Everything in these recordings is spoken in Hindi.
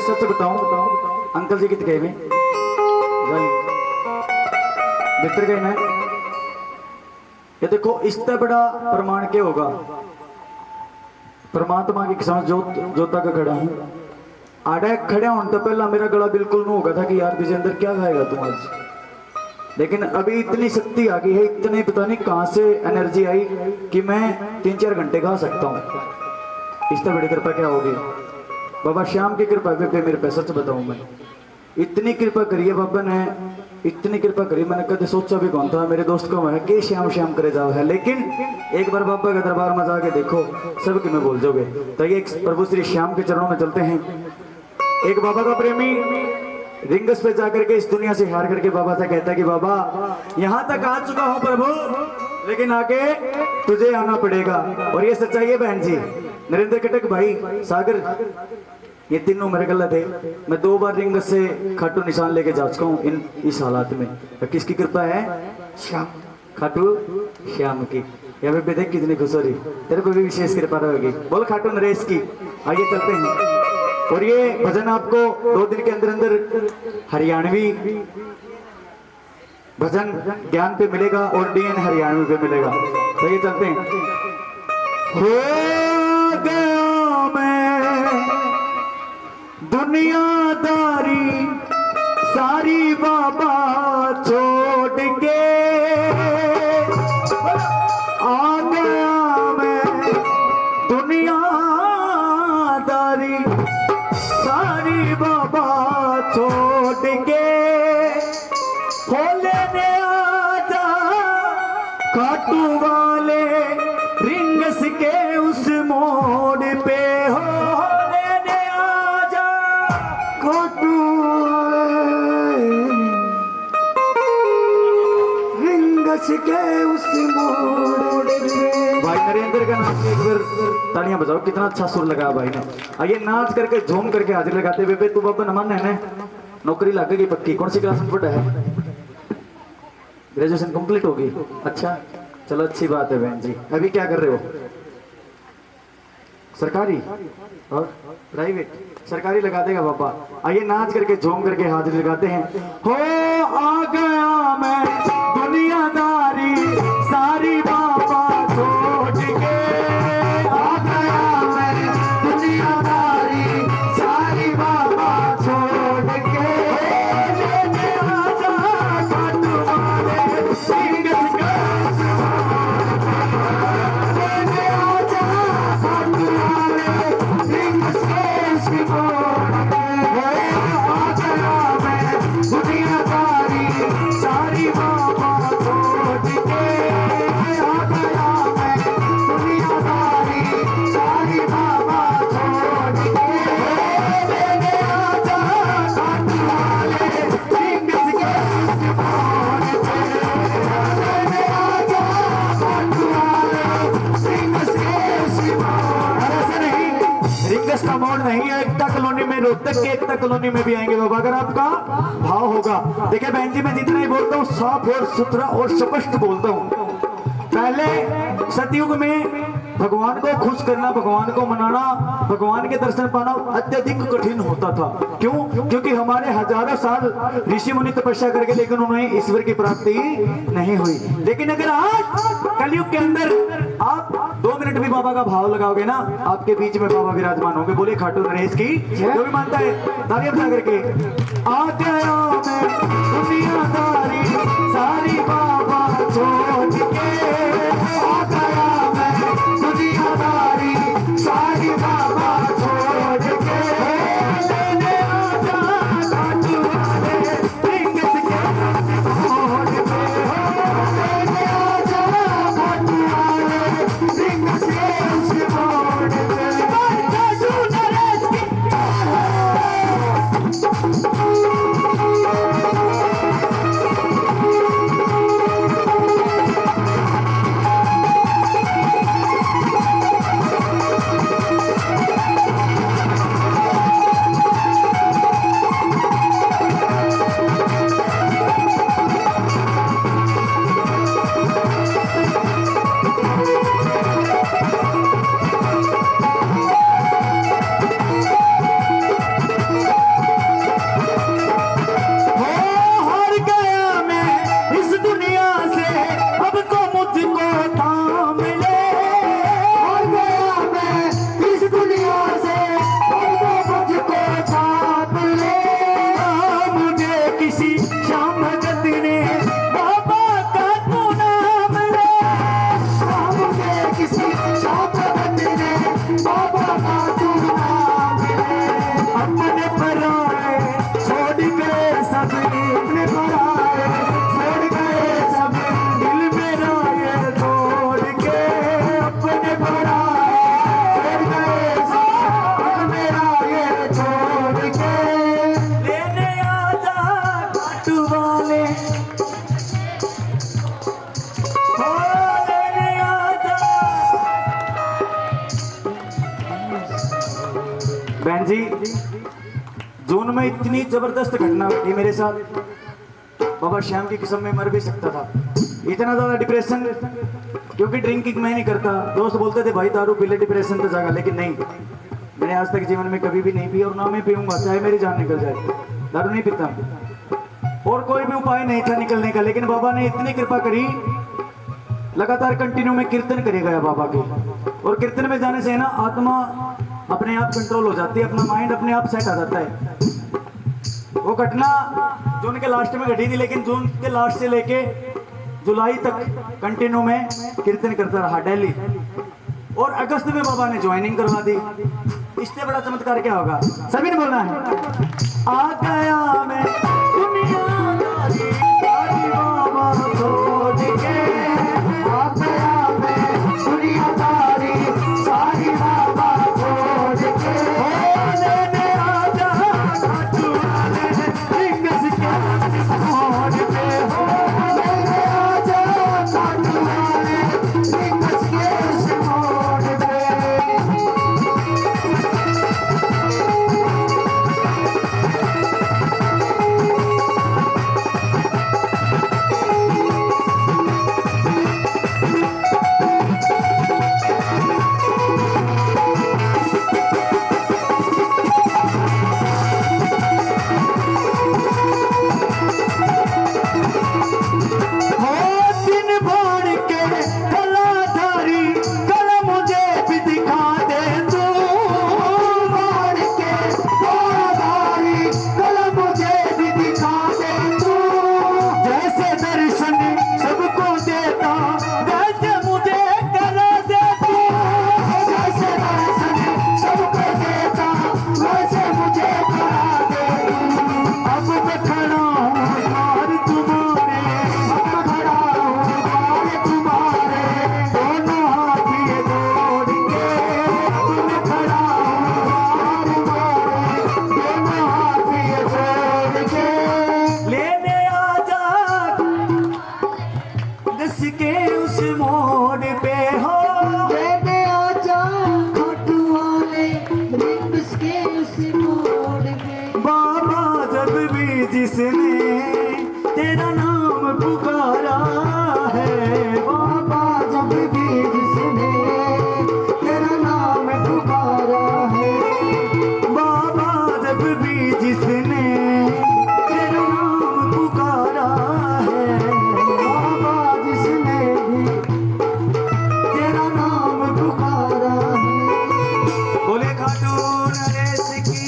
सच बताऊं, अंकल जी कितने गए में भीतर गए ना। ये देखो इससे बड़ा प्रमाण क्या होगा, परमात्मा की कसम जोता का खड़ा हूं। आड़े खड़े होने तो पहला मेरा गला बिल्कुल नहीं होगा था कि यार विजेंद्र क्या खाएगा तुम आज, लेकिन अभी इतनी शक्ति आ गई है, इतने पता नहीं कहां से एनर्जी आई कि मैं 3-4 घंटे खा सकता हूं। इससे बड़ी कृपा क्या होगी, बाबा श्याम की कृपा पे मेरे पे सच बताऊं मैं, इतनी कृपा करिए बाबा ने, इतनी कृपा करी मैंने कभी सोचा भी कौन था। मेरे दोस्त को मैं के श्याम श्याम करे जाओ है, लेकिन एक बार बाबा के दरबार में जाके देखो सब कि मैं बोल जाओगे। तो ये प्रभु श्री श्याम के चरणों में चलते हैं। एक बाबा का प्रेमी रिंगस पे जाकर के इस दुनिया से हार करके बाबा से कहता है कि बाबा यहां तक आ चुका हूं प्रभु, लेकिन आगे तुझे आना पड़ेगा। और ये सच्चाई है बहन जी, नरेंद्र कटक भाई, सागर, ये तीनों मेरे गलत थे। मैं 2 बार रिंगस से खाटू निशान लेके जा चुका हूँ इस हालात में। तो किसकी कृपा है, श्याम, खाटू श्याम की। या पे देख कितनी खुश हो रही, तेरे को भी विशेष कृपा रहेगी, बोल खाटू नरेश की। आइए चलते हैं। और ये भजन आपको 2 दिन के अंदर अंदर हरियाणवी भजन ज्ञान पे मिलेगा और डीएन हरियाणवी पे मिलेगा। तो ये चलते हैं। हो गया मैं दुनियादारी सारी बाबा छोड़ के, आ गया मैं दुनियादारी सारी बाबा छोड़ के, खोले ने आजा खाटू वाले रिंगस के उस मोड़ पे, होले ने आजा खाटू रिंगस के उस मोड़ पे। भाई नरेंद्र का नाम एक बार तालियां बजाओ, कितना अच्छा सुर लगा भाई ने। आइए नाच करके झूम करके हाजिर लगाते। बेबे तू बाबा नमन है ना, नौकरी लगेगी पक्की। कौन सी क्लास में पढ़ा है, ग्रेजुएशन कंप्लीट होगी, अच्छा चलो अच्छी बात है बहन जी। अभी क्या कर रहे हो, सरकारी और प्राइवेट? सरकारी लगा देगा पापा। आइए नाच करके झूम करके हाजिर लगाते हैं। हो आ गया मैं दुनियादारी सारी बाबा छोड़ के, आ गया मैं दुनियादारी सारी बाबा छोड़ के, लेने आजा खाटू वाले रिंगस के, लेने आजा खाटू वाले रिंगस के मोड़ पे, आ गया मैं दुनियादारी सारी बाबा छोड़ के, आ गया मैं दुनियादारी सारी बाबा छोड़ के, लेने आजा खाटू वाले रिंगस के मोड़ पे, लेने आजा खाटू वाले रिंगस के मोड़। ऐसा नहीं, रिंगस का मोड़ नहीं है, एकता कॉलोनी में, रोहतक के एकता कॉलोनी में भी आएंगे बाबा, अगर आपका भाव होगा। देखिए बहन जी, मैं जितना ही बोलता हूँ साफ और सुथरा और स्पष्ट बोलता हूँ। पहले सतयुग में भगवान को खुश करना, भगवान को मनाना, भगवान के दर्शन पाना अत्यधिक कठिन होता था। क्यों? क्योंकि हमारे हजारों साल ऋषि मुनि तपस्या करके, लेकिन उन्हें ईश्वर की प्राप्ति नहीं हुई। लेकिन अगर आज कलयुग के अंदर आप 2 मिनट भी बाबा का भाव लगाओगे ना, आपके बीच में बाबा विराजमान होंगे। बोले खाटू नरेश की, जो भी मानता है तालियां बजा करके। आ गया मैं दुनियादारी सारी बाबा छोड़ के, आ गया मैं दुनियादारी सारी बाबा छोड़ के, लेने आजा खाटू वाले रिंगस के मोड़ पे, लेने आजा खाटू वाले रिंगस के मोड़ पे, खाटू नरेश की। जी, जून में इतनी जबरदस्त घटना घटी मेरे साथ, बाबा श्याम की किस्म में मर भी सकता था। इतना ज्यादा डिप्रेशन, क्योंकि ड्रिंकिंग मैं नहीं करता। दोस्त बोलते थे भाई दारू पी ले डिप्रेशन तो जाएगा, लेकिन नहीं, मैंने आज तक जीवन में कभी भी नहीं पी और ना मैं पीऊंगा, चाहे मेरी जान निकल जाए। दारू नहीं पीता और कोई भी उपाय नहीं था निकलने का, लेकिन बाबा ने इतनी कृपा करी, लगातार कंटिन्यू में कीर्तन करे गया बाबा के। और कीर्तन में जाने से ना आत्मा अपने आप कंट्रोल हो जाती है, अपना माइंड अपने आप सेट आ जाता है। वो घटना जून के लास्ट में घटी थी, लेकिन जून के लास्ट से लेके जुलाई तक कंटिन्यू में कीर्तन करता रहा डेली। और अगस्त में बाबा ने ज्वाइनिंग करवा दी। इससे बड़ा चमत्कार क्या होगा? सभी ने बोलना है, आ गया मैं दुनियादारी सारी बाबा छोड़ के, आ गया मैं दुनियादारी सारी बाबा छोड़ के, लेने आजा खाटू वाले रिंगस के मोड़ पे, लेने आजा खाटू वाले रिंगस के मोड़ पे। जिसने तेरा नाम पुकारा है, बाबा जब भी जिसने तेरा नाम पुकारा है, बाबा जब भी जिसने तेरा नाम पुकारा है, बाबा जिसने भी तेरा नाम पुकारा है। बोले खाटू नरेश की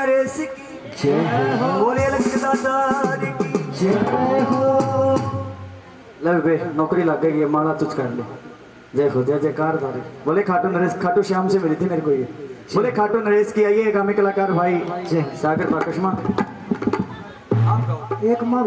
नरेश की जय हो बोले लक्ष्मणदास की जय हो। ले बे नौकरी लग गई है, माला तुझ कर ले। जय हो, जय जयकार धारे। बोले खाटू नरेश, खाटू श्याम से मिली थी मेरे को ये। बोले खाटू नरेश की आइए गामी कलाकार भाई जय। सागर पाकशमा। एक माँ